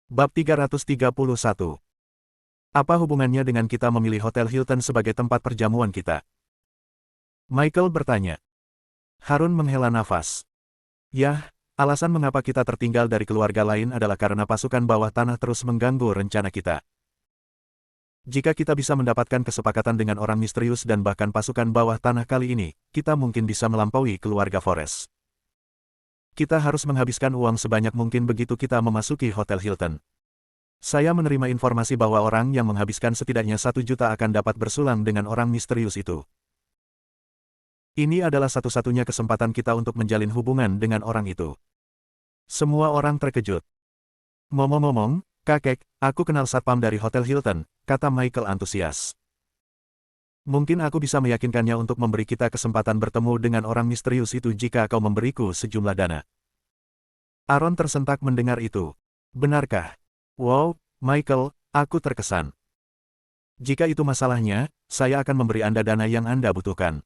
Bab 331. Apa hubungannya dengan kita memilih Hotel Hilton sebagai tempat perjamuan kita? Michael bertanya. Harun menghela nafas. Yah, alasan mengapa kita tertinggal dari keluarga lain adalah karena pasukan bawah tanah terus mengganggu rencana kita. Jika kita bisa mendapatkan kesepakatan dengan orang misterius dan bahkan pasukan bawah tanah kali ini, kita mungkin bisa melampaui keluarga Forrest. Kita harus menghabiskan uang sebanyak mungkin begitu kita memasuki Hotel Hilton. Saya menerima informasi bahwa orang yang menghabiskan setidaknya 1 juta akan dapat bersulang dengan orang misterius itu. Ini adalah satu-satunya kesempatan kita untuk menjalin hubungan dengan orang itu. Semua orang terkejut. Ngomong-ngomong, kakek, aku kenal satpam dari Hotel Hilton, kata Michael antusias. Mungkin aku bisa meyakinkannya untuk memberi kita kesempatan bertemu dengan orang misterius itu jika kau memberiku sejumlah dana. Aaron tersentak mendengar itu. Benarkah? Wow, Michael, aku terkesan. Jika itu masalahnya, saya akan memberi Anda dana yang Anda butuhkan.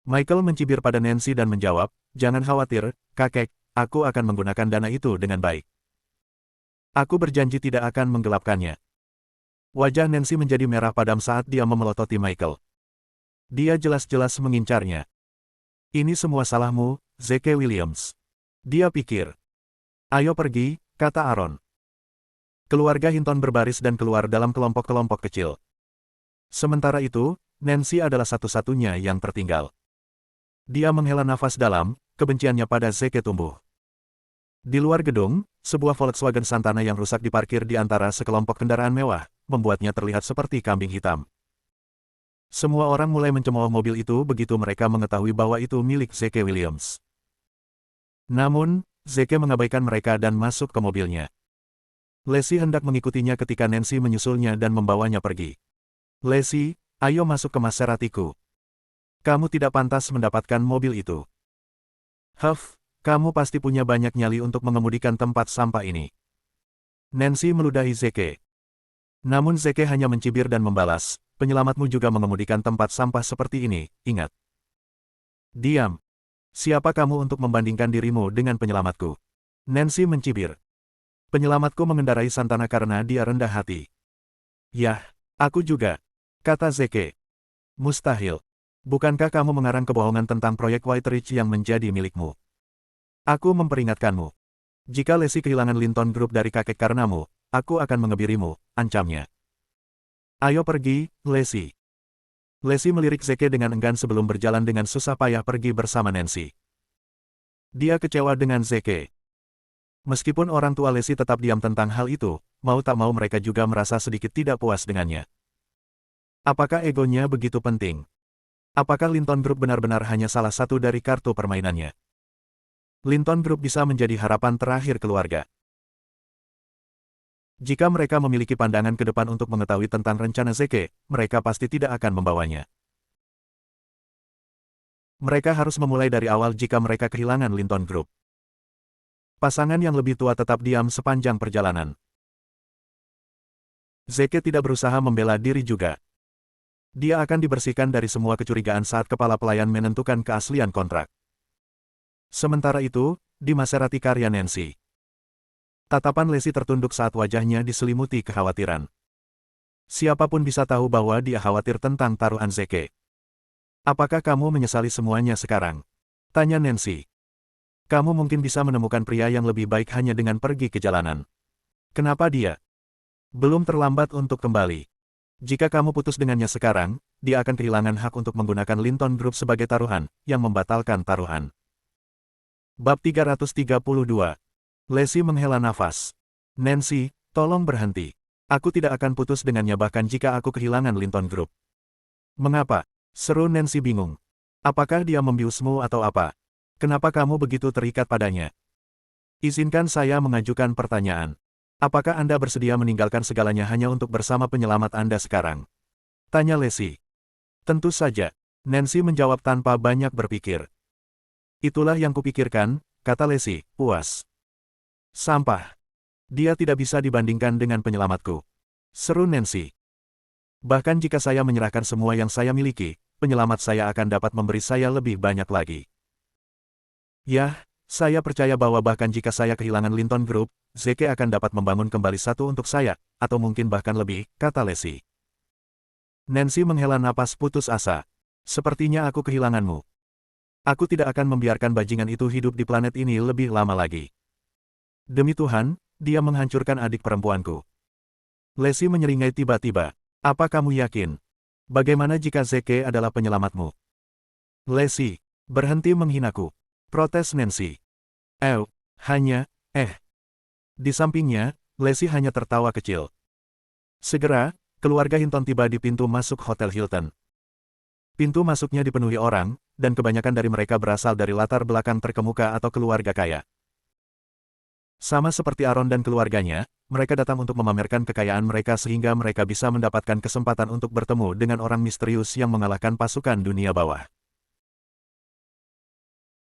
Michael mencibir pada Nancy dan menjawab, jangan khawatir, kakek, aku akan menggunakan dana itu dengan baik. Aku berjanji tidak akan menggelapkannya. Wajah Nancy menjadi merah padam saat dia memelototi Michael. Dia jelas-jelas mengincarnya. Ini semua salahmu, Zeke Williams. Dia pikir. Ayo pergi, kata Aaron. Keluarga Hinton berbaris dan keluar dalam kelompok-kelompok kecil. Sementara itu, Nancy adalah satu-satunya yang tertinggal. Dia menghela nafas dalam, kebenciannya pada Zeke tumbuh. Di luar gedung, sebuah Volkswagen Santana yang rusak diparkir di antara sekelompok kendaraan mewah, membuatnya terlihat seperti kambing hitam. Semua orang mulai mencemooh mobil itu begitu mereka mengetahui bahwa itu milik Zeke Williams. Namun, Zeke mengabaikan mereka dan masuk ke mobilnya. Leslie hendak mengikutinya ketika Nancy menyusulnya dan membawanya pergi. Leslie, ayo masuk ke Maseratiku. Kamu tidak pantas mendapatkan mobil itu. Huff, kamu pasti punya banyak nyali untuk mengemudikan tempat sampah ini. Nancy meludahi Zeke. Namun Zeke hanya mencibir dan membalas, penyelamatmu juga mengemudikan tempat sampah seperti ini, ingat. Diam. Siapa kamu untuk membandingkan dirimu dengan penyelamatku? Nancy mencibir. Penyelamatku mengendarai Santana karena dia rendah hati. Yah, aku juga, kata Zeke. Mustahil. Bukankah kamu mengarang kebohongan tentang proyek White Ridge yang menjadi milikmu? Aku memperingatkanmu. Jika Leslie kehilangan Linton Group dari kakek karenamu, aku akan mengebirimu, ancamnya. Ayo pergi, Leslie. Leslie melirik Zeke dengan enggan sebelum berjalan dengan susah payah pergi bersama Nancy. Dia kecewa dengan Zeke. Meskipun orang tua Leslie tetap diam tentang hal itu, mau tak mau mereka juga merasa sedikit tidak puas dengannya. Apakah egonya begitu penting? Apakah Linton Group benar-benar hanya salah satu dari kartu permainannya? Linton Group bisa menjadi harapan terakhir keluarga. Jika mereka memiliki pandangan ke depan untuk mengetahui tentang rencana Zeke, mereka pasti tidak akan membawanya. Mereka harus memulai dari awal jika mereka kehilangan Linton Group. Pasangan yang lebih tua tetap diam sepanjang perjalanan. Zeke tidak berusaha membela diri juga. Dia akan dibersihkan dari semua kecurigaan saat kepala pelayan menentukan keaslian kontrak. Sementara itu, di Maserati karya Nancy. Tatapan Leslie tertunduk saat wajahnya diselimuti kekhawatiran. Siapapun bisa tahu bahwa dia khawatir tentang taruhan Zeke. Apakah kamu menyesali semuanya sekarang? Tanya Nancy. Kamu mungkin bisa menemukan pria yang lebih baik hanya dengan pergi ke jalanan. Kenapa dia? Belum terlambat untuk kembali. Jika kamu putus dengannya sekarang, dia akan kehilangan hak untuk menggunakan Linton Group sebagai taruhan, yang membatalkan taruhan. Bab 332. Leslie menghela nafas. Nancy, tolong berhenti. Aku tidak akan putus dengannya bahkan jika aku kehilangan Linton Group. Mengapa? Seru Nancy bingung. Apakah dia membiusmu atau apa? Kenapa kamu begitu terikat padanya? Izinkan saya mengajukan pertanyaan. Apakah Anda bersedia meninggalkan segalanya hanya untuk bersama penyelamat Anda sekarang? Tanya Leslie. Tentu saja. Nancy menjawab tanpa banyak berpikir. Itulah yang kupikirkan, kata Leslie, puas. Sampah. Dia tidak bisa dibandingkan dengan penyelamatku. Seru Nancy. Bahkan jika saya menyerahkan semua yang saya miliki, penyelamat saya akan dapat memberi saya lebih banyak lagi. Yah, Saya percaya bahwa bahkan jika saya kehilangan Linton Group, Zeke akan dapat membangun kembali satu untuk saya, atau mungkin bahkan lebih, kata Leslie. Nancy menghela napas putus asa. Sepertinya aku kehilanganmu. Aku tidak akan membiarkan bajingan itu hidup di planet ini lebih lama lagi. Demi Tuhan, dia menghancurkan adik perempuanku. Leslie menyeringai tiba-tiba. Apa kamu yakin? Bagaimana jika Zeke adalah penyelamatmu? Leslie, berhenti menghinaku. Protes Nancy. Hanya. Di sampingnya, Leslie hanya tertawa kecil. Segera, keluarga Hinton tiba di pintu masuk Hotel Hilton. Pintu masuknya dipenuhi orang, dan kebanyakan dari mereka berasal dari latar belakang terkemuka atau keluarga kaya. Sama seperti Aaron dan keluarganya, mereka datang untuk memamerkan kekayaan mereka sehingga mereka bisa mendapatkan kesempatan untuk bertemu dengan orang misterius yang mengalahkan pasukan dunia bawah.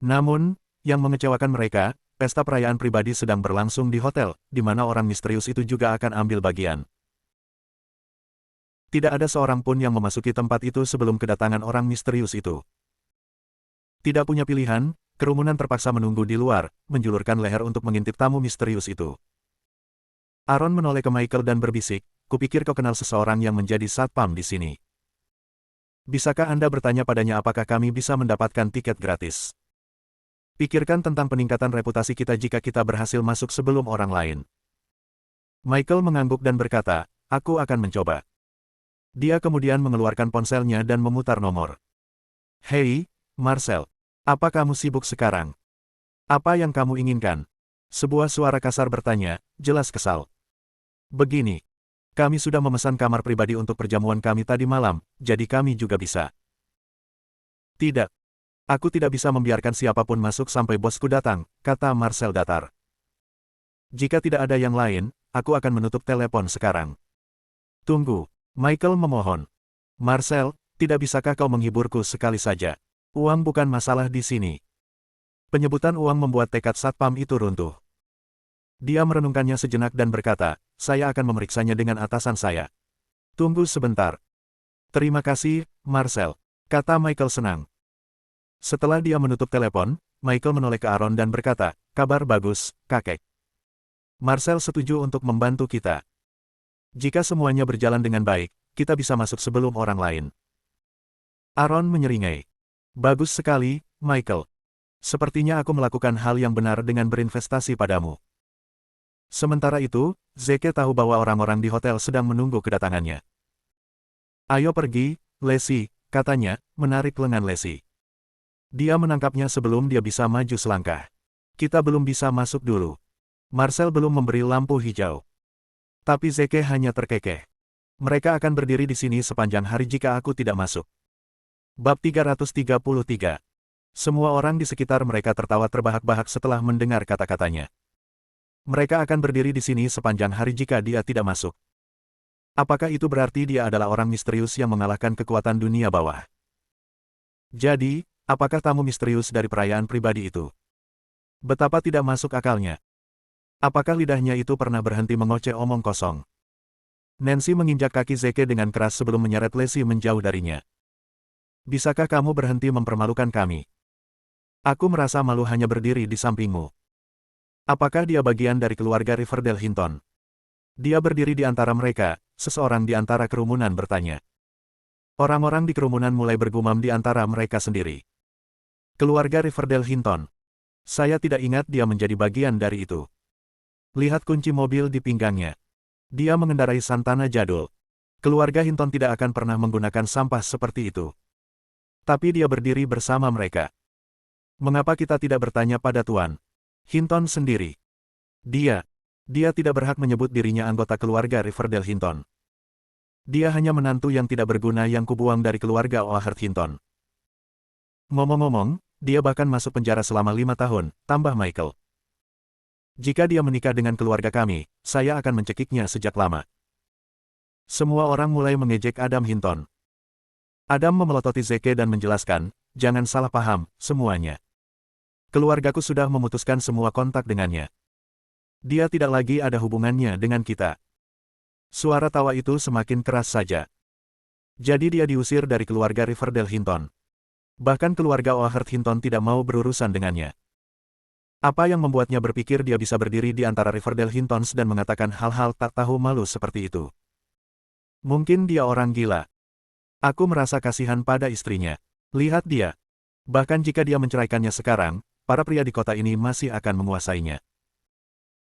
Namun, yang mengecewakan mereka, pesta perayaan pribadi sedang berlangsung di hotel, di mana orang misterius itu juga akan ambil bagian. Tidak ada seorang pun yang memasuki tempat itu sebelum kedatangan orang misterius itu. Tidak punya pilihan, kerumunan terpaksa menunggu di luar, menjulurkan leher untuk mengintip tamu misterius itu. Aaron menoleh ke Michael dan berbisik, kupikir kau kenal seseorang yang menjadi satpam di sini. Bisakah Anda bertanya padanya apakah kami bisa mendapatkan tiket gratis? Pikirkan tentang peningkatan reputasi kita jika kita berhasil masuk sebelum orang lain. Michael mengangguk dan berkata, aku akan mencoba. Dia kemudian mengeluarkan ponselnya dan memutar nomor. Hei, Marcel. Apa kamu sibuk sekarang? Apa yang kamu inginkan? Sebuah suara kasar bertanya, jelas kesal. Begini. Kami sudah memesan kamar pribadi untuk perjamuan kami tadi malam, jadi kami juga bisa. Tidak. Aku tidak bisa membiarkan siapapun masuk sampai bosku datang, kata Marcel datar. Jika tidak ada yang lain, aku akan menutup telepon sekarang. Tunggu. Michael memohon. Marcel, tidak bisakah kau menghiburku sekali saja? Uang bukan masalah di sini. Penyebutan uang membuat tekad satpam itu runtuh. Dia merenungkannya sejenak dan berkata, saya akan memeriksanya dengan atasan saya. Tunggu sebentar. Terima kasih, Marcel, kata Michael senang. Setelah dia menutup telepon, Michael menoleh ke Aaron dan berkata, kabar bagus, kakek. Marcel setuju untuk membantu kita. Jika semuanya berjalan dengan baik, kita bisa masuk sebelum orang lain. Aaron menyeringai. Bagus sekali, Michael. Sepertinya aku melakukan hal yang benar dengan berinvestasi padamu. Sementara itu, Zeke tahu bahwa orang-orang di hotel sedang menunggu kedatangannya. Ayo pergi, Leslie, katanya, menarik lengan Leslie. Dia menangkapnya sebelum dia bisa maju selangkah. Kita belum bisa masuk dulu. Marcel belum memberi lampu hijau. Tapi Zeke hanya terkekeh. Mereka akan berdiri di sini sepanjang hari jika aku tidak masuk. Bab 333. Semua orang di sekitar mereka tertawa terbahak-bahak setelah mendengar kata-katanya. Mereka akan berdiri di sini sepanjang hari jika dia tidak masuk. Apakah itu berarti dia adalah orang misterius yang mengalahkan kekuatan dunia bawah? Jadi, apakah tamu misterius dari perayaan pribadi itu? Betapa tidak masuk akalnya. Apakah lidahnya itu pernah berhenti mengoceh omong kosong? Nancy menginjak kaki Zeke dengan keras sebelum menyeret Leslie menjauh darinya. Bisakah kamu berhenti mempermalukan kami? Aku merasa malu hanya berdiri di sampingmu. Apakah dia bagian dari keluarga Riverdale Hinton? Dia berdiri di antara mereka, seseorang di antara kerumunan bertanya. Orang-orang di kerumunan mulai bergumam di antara mereka sendiri. Keluarga Riverdale Hinton. Saya tidak ingat dia menjadi bagian dari itu. Lihat kunci mobil di pinggangnya. Dia mengendarai Santana jadul. Keluarga Hinton tidak akan pernah menggunakan sampah seperti itu. Tapi dia berdiri bersama mereka. Mengapa kita tidak bertanya pada Tuan Hinton sendiri? Dia tidak berhak menyebut dirinya anggota keluarga Riverdale Hinton. Dia hanya menantu yang tidak berguna yang kubuang dari keluarga O'Hart Hinton. Ngomong-ngomong, dia bahkan masuk penjara selama 5 tahun, tambah Michael. Jika dia menikah dengan keluarga kami, saya akan mencekiknya sejak lama. Semua orang mulai mengejek Adam Hinton. Adam memelototi Zeke dan menjelaskan, jangan salah paham, semuanya. Keluargaku sudah memutuskan semua kontak dengannya. Dia tidak lagi ada hubungannya dengan kita. Suara tawa itu semakin keras saja. Jadi dia diusir dari keluarga Riverdale Hinton. Bahkan keluarga O'Hart Hinton tidak mau berurusan dengannya. Apa yang membuatnya berpikir dia bisa berdiri di antara Riverdale Hintons dan mengatakan hal-hal tak tahu malu seperti itu? Mungkin dia orang gila. Aku merasa kasihan pada istrinya. Lihat dia. Bahkan jika dia menceraikannya sekarang, para pria di kota ini masih akan menguasainya.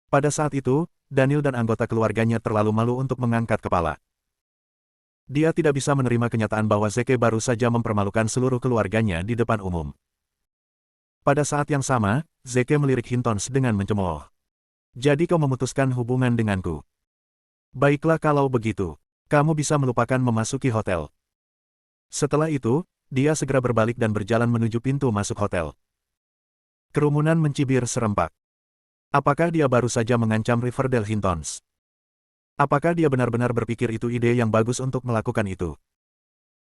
Pada saat itu, Daniel dan anggota keluarganya terlalu malu untuk mengangkat kepala. Dia tidak bisa menerima kenyataan bahwa Zeke baru saja mempermalukan seluruh keluarganya di depan umum. Pada saat yang sama, Zeke melirik Hintons dengan mencemooh. Jadi kau memutuskan hubungan denganku. Baiklah kalau begitu. Kamu bisa melupakan memasuki hotel. Setelah itu, dia segera berbalik dan berjalan menuju pintu masuk hotel. Kerumunan mencibir serempak. Apakah dia baru saja mengancam Riverdale Hintons? Apakah dia benar-benar berpikir itu ide yang bagus untuk melakukan itu?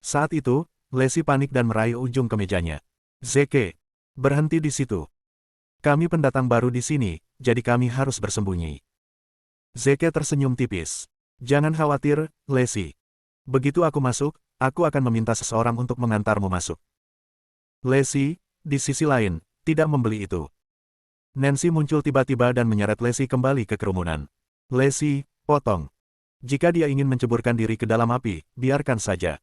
Saat itu, Lacey panik dan meraih ujung kemejanya. Zeke, berhenti di situ. Kami pendatang baru di sini, jadi kami harus bersembunyi. Zeke tersenyum tipis. Jangan khawatir, Lacey. Begitu aku masuk, aku akan meminta seseorang untuk mengantarmu masuk. Lacey, di sisi lain, tidak membeli itu. Nancy muncul tiba-tiba dan menyeret Lacey kembali ke kerumunan. Lacey, potong. Jika dia ingin menceburkan diri ke dalam api, biarkan saja.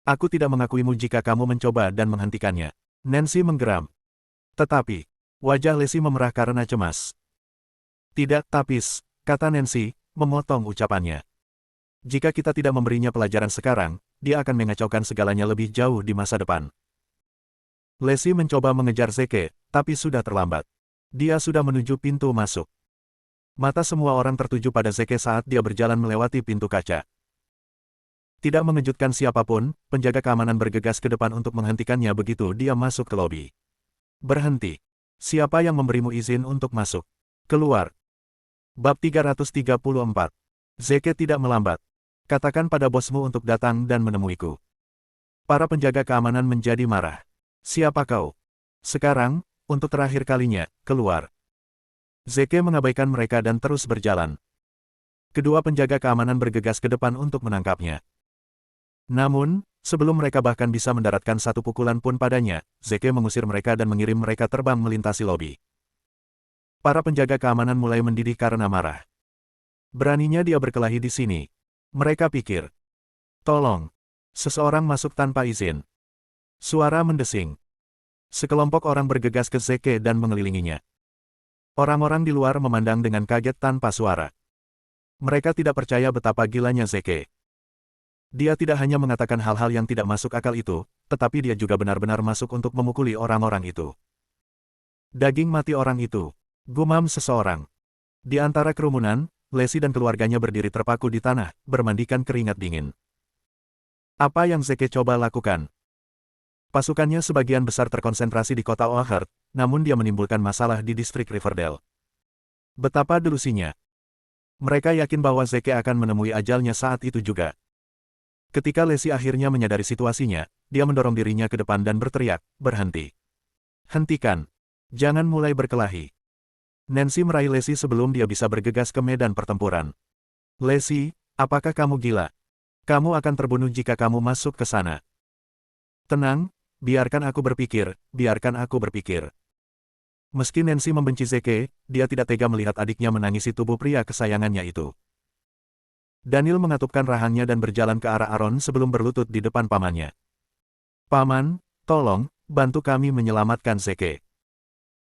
Aku tidak mengakuimu jika kamu mencoba dan menghentikannya. Nancy menggeram. Tetapi, wajah Lacey memerah karena cemas. Tidak, Tapis, kata Nancy, memotong ucapannya. Jika kita tidak memberinya pelajaran sekarang, dia akan mengacaukan segalanya lebih jauh di masa depan. Lacey mencoba mengejar Zeke, tapi sudah terlambat. Dia sudah menuju pintu masuk. Mata semua orang tertuju pada Zeke saat dia berjalan melewati pintu kaca. Tidak mengejutkan siapapun, penjaga keamanan bergegas ke depan untuk menghentikannya begitu dia masuk ke lobi. Berhenti. Siapa yang memberimu izin untuk masuk? Keluar. Bab 334. Zeke tidak melambat. Katakan pada bosmu untuk datang dan menemuiku. Para penjaga keamanan menjadi marah. Siapa kau? Sekarang, untuk terakhir kalinya, keluar. Zeke mengabaikan mereka dan terus berjalan. Kedua penjaga keamanan bergegas ke depan untuk menangkapnya. Namun, sebelum mereka bahkan bisa mendaratkan satu pukulan pun padanya, Zeke mengusir mereka dan mengirim mereka terbang melintasi lobi. Para penjaga keamanan mulai mendidih karena marah. Beraninya dia berkelahi di sini. Mereka pikir. Tolong. Seseorang masuk tanpa izin. Suara mendesing. Sekelompok orang bergegas ke Zeke dan mengelilinginya. Orang-orang di luar memandang dengan kaget tanpa suara. Mereka tidak percaya betapa gilanya Zeke. Dia tidak hanya mengatakan hal-hal yang tidak masuk akal itu, tetapi dia juga benar-benar masuk untuk memukuli orang-orang itu. Daging mati orang itu. Gumam seseorang. Di antara kerumunan, Lacey dan keluarganya berdiri terpaku di tanah, bermandikan keringat dingin. Apa yang Zeke coba lakukan? Pasukannya sebagian besar terkonsentrasi di kota Oakheart, namun dia menimbulkan masalah di distrik Riverdale. Betapa delusinya. Mereka yakin bahwa Zeke akan menemui ajalnya saat itu juga. Ketika Lacey akhirnya menyadari situasinya, dia mendorong dirinya ke depan dan berteriak, berhenti. Hentikan. Jangan mulai berkelahi. Nancy meraih Lacey sebelum dia bisa bergegas ke medan pertempuran. Lacey, apakah kamu gila? Kamu akan terbunuh jika kamu masuk ke sana. Tenang, biarkan aku berpikir, biarkan aku berpikir. Meski Nancy membenci Zeke, dia tidak tega melihat adiknya menangisi tubuh pria kesayangannya itu. Daniel mengatupkan rahangnya dan berjalan ke arah Aaron sebelum berlutut di depan pamannya. Paman, tolong, bantu kami menyelamatkan Zeke.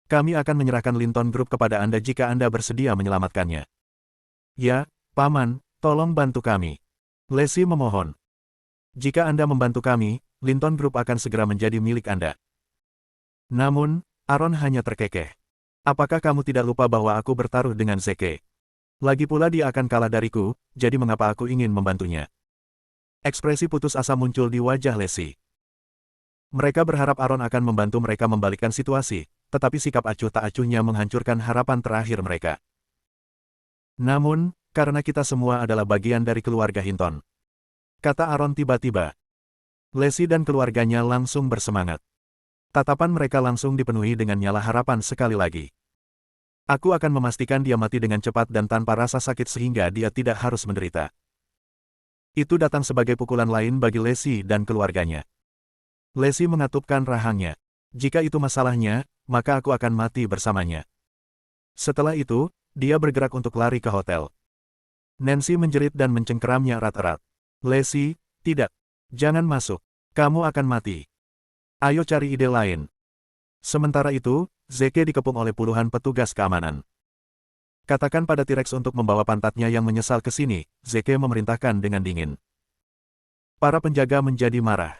Kami akan menyerahkan Linton Group kepada Anda jika Anda bersedia menyelamatkannya. Ya, Paman, tolong bantu kami. Lacey memohon. Jika Anda membantu kami, Linton Group akan segera menjadi milik Anda. Namun, Aaron hanya terkekeh. Apakah kamu tidak lupa bahwa aku bertaruh dengan Zeke? Lagi pula dia akan kalah dariku, jadi mengapa aku ingin membantunya? Ekspresi putus asa muncul di wajah Lacey. Mereka berharap Aaron akan membantu mereka membalikkan situasi, tetapi sikap acuh tak acuhnya menghancurkan harapan terakhir mereka. Namun, karena kita semua adalah bagian dari keluarga Hinton, kata Aaron tiba-tiba. Lacey dan keluarganya langsung bersemangat. Tatapan mereka langsung dipenuhi dengan nyala harapan sekali lagi. Aku akan memastikan dia mati dengan cepat dan tanpa rasa sakit sehingga dia tidak harus menderita. Itu datang sebagai pukulan lain bagi Lacey dan keluarganya. Lacey mengatupkan rahangnya. Jika itu masalahnya, maka aku akan mati bersamanya. Setelah itu, dia bergerak untuk lari ke hotel. Nancy menjerit dan mencengkeramnya erat-erat. Lacey, tidak. Jangan masuk. Kamu akan mati. Ayo cari ide lain. Sementara itu, Zeke dikepung oleh puluhan petugas keamanan. Katakan pada T-Rex untuk membawa pantatnya yang menyesal ke sini, Zeke memerintahkan dengan dingin. Para penjaga menjadi marah.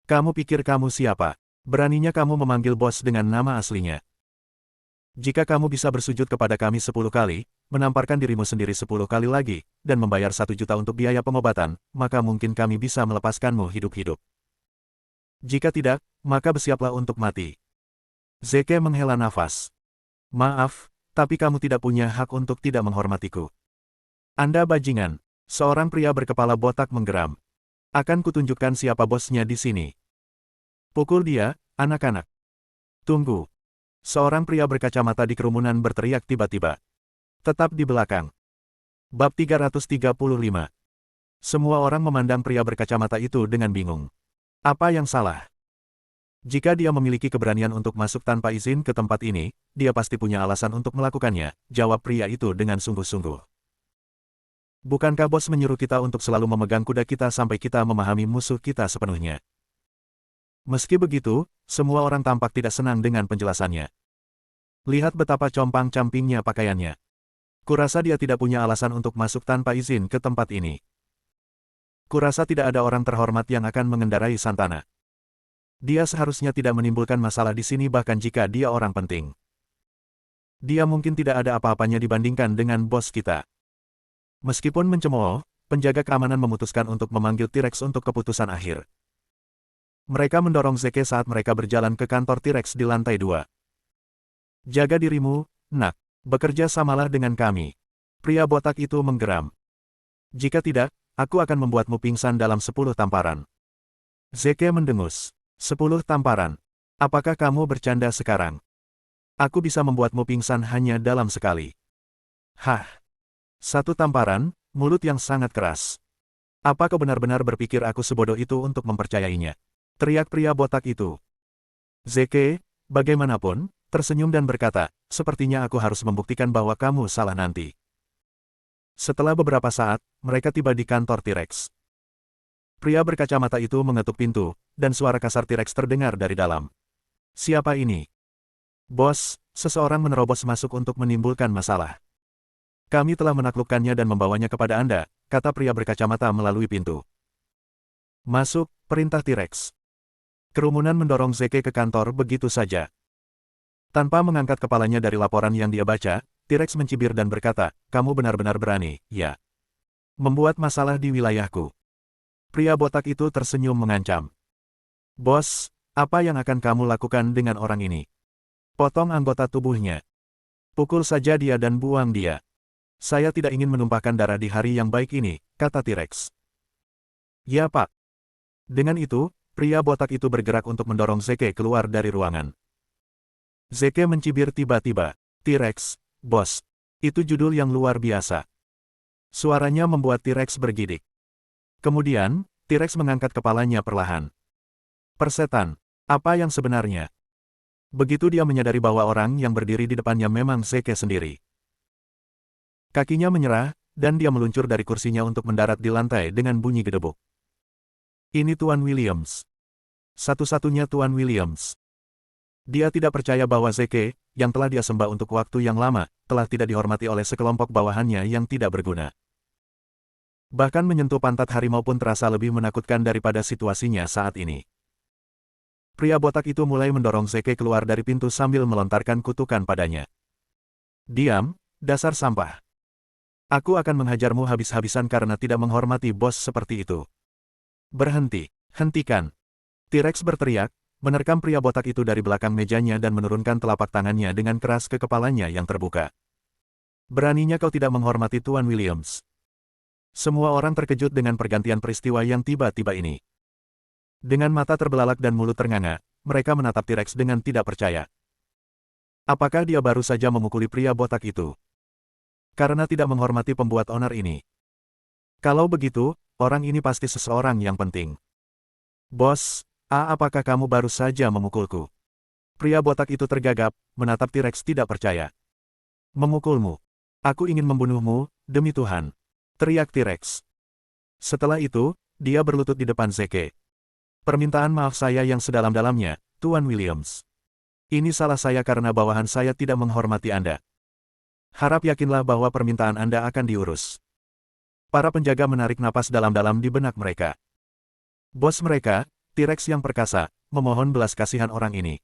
Kamu pikir kamu siapa? Beraninya kamu memanggil bos dengan nama aslinya. Jika kamu bisa bersujud kepada kami 10 kali, menamparkan dirimu sendiri 10 kali lagi, dan membayar 1 juta untuk biaya pengobatan, maka mungkin kami bisa melepaskanmu hidup-hidup. Jika tidak, maka bersiaplah untuk mati. Zeke menghela nafas. Maaf, tapi kamu tidak punya hak untuk tidak menghormatiku. Anda bajingan. Seorang pria berkepala botak menggeram. Akan kutunjukkan siapa bosnya di sini. Pukul dia, anak-anak. Tunggu. Seorang pria berkacamata di kerumunan berteriak tiba-tiba. Tetap di belakang. Bab 335. Semua orang memandang pria berkacamata itu dengan bingung. Apa yang salah? Jika dia memiliki keberanian untuk masuk tanpa izin ke tempat ini, dia pasti punya alasan untuk melakukannya, jawab pria itu dengan sungguh-sungguh. Bukankah bos menyuruh kita untuk selalu memegang kuda kita sampai kita memahami musuh kita sepenuhnya? Meski begitu, semua orang tampak tidak senang dengan penjelasannya. Lihat betapa compang-campingnya pakaiannya. Kurasa dia tidak punya alasan untuk masuk tanpa izin ke tempat ini. Kurasa tidak ada orang terhormat yang akan mengendarai Santana. Dia seharusnya tidak menimbulkan masalah di sini bahkan jika dia orang penting. Dia mungkin tidak ada apa-apanya dibandingkan dengan bos kita. Meskipun mencemooh, penjaga keamanan memutuskan untuk memanggil T-Rex untuk keputusan akhir. Mereka mendorong Zeke saat mereka berjalan ke kantor T-Rex di lantai 2. Jaga dirimu, nak. Bekerja samalah dengan kami. Pria botak itu menggeram. Jika tidak, aku akan membuatmu pingsan dalam 10 tamparan. Zeke mendengus. 10 tamparan. Apakah kamu bercanda sekarang? Aku bisa membuatmu pingsan hanya dalam sekali. Hah. 1 tamparan, mulut yang sangat keras. Apa kau benar-benar berpikir aku sebodoh itu untuk mempercayainya? Teriak pria botak itu. Zeke, bagaimanapun, tersenyum dan berkata, sepertinya aku harus membuktikan bahwa kamu salah nanti. Setelah beberapa saat, mereka tiba di kantor T-Rex. Pria berkacamata itu mengetuk pintu, dan suara kasar T-Rex terdengar dari dalam. Siapa ini? Bos, seseorang menerobos masuk untuk menimbulkan masalah. Kami telah menaklukkannya dan membawanya kepada Anda, kata pria berkacamata melalui pintu. Masuk, perintah T-Rex. Kerumunan mendorong Zeke ke kantor begitu saja. Tanpa mengangkat kepalanya dari laporan yang dia baca, T-Rex mencibir dan berkata, kamu benar-benar berani, ya. Membuat masalah di wilayahku. Pria botak itu tersenyum mengancam. Bos, apa yang akan kamu lakukan dengan orang ini? Potong anggota tubuhnya. Pukul saja dia dan buang dia. Saya tidak ingin menumpahkan darah di hari yang baik ini, kata T-Rex. Ya Pak. Dengan itu, pria botak itu bergerak untuk mendorong Zeke keluar dari ruangan. Zeke mencibir tiba-tiba. T-Rex, bos. Itu judul yang luar biasa. Suaranya membuat T-Rex bergidik. Kemudian, T-Rex mengangkat kepalanya perlahan. Persetan. Apa yang sebenarnya? Begitu dia menyadari bahwa orang yang berdiri di depannya memang Zeke sendiri. Kakinya menyerah, dan dia meluncur dari kursinya untuk mendarat di lantai dengan bunyi gedebuk. Ini Tuan Williams. Satu-satunya Tuan Williams. Dia tidak percaya bahwa Zeke, yang telah dia sembah untuk waktu yang lama, telah tidak dihormati oleh sekelompok bawahannya yang tidak berguna. Bahkan menyentuh pantat harimau pun terasa lebih menakutkan daripada situasinya saat ini. Pria botak itu mulai mendorong Zeke keluar dari pintu sambil melontarkan kutukan padanya. Diam, dasar sampah. Aku akan menghajarmu habis-habisan karena tidak menghormati bos seperti itu. Berhenti, hentikan. T-Rex berteriak, menerkam pria botak itu dari belakang mejanya dan menurunkan telapak tangannya dengan keras ke kepalanya yang terbuka. Beraninya kau tidak menghormati Tuan Williams. Semua orang terkejut dengan pergantian peristiwa yang tiba-tiba ini. Dengan mata terbelalak dan mulut ternganga, mereka menatap T-Rex dengan tidak percaya. Apakah dia baru saja memukuli pria botak itu? Karena tidak menghormati pembuat onar ini. Kalau begitu, orang ini pasti seseorang yang penting. Bos, apakah kamu baru saja memukulku? Pria botak itu tergagap, menatap T-Rex tidak percaya. Memukulmu. Aku ingin membunuhmu, demi Tuhan. Teriak T-Rex. Setelah itu, dia berlutut di depan Zeke. Permintaan maaf saya yang sedalam-dalamnya, Tuan Williams. Ini salah saya karena bawahan saya tidak menghormati Anda. Harap yakinlah bahwa permintaan Anda akan diurus. Para penjaga menarik napas dalam-dalam di benak mereka. Bos mereka, T-Rex yang perkasa, memohon belas kasihan orang ini.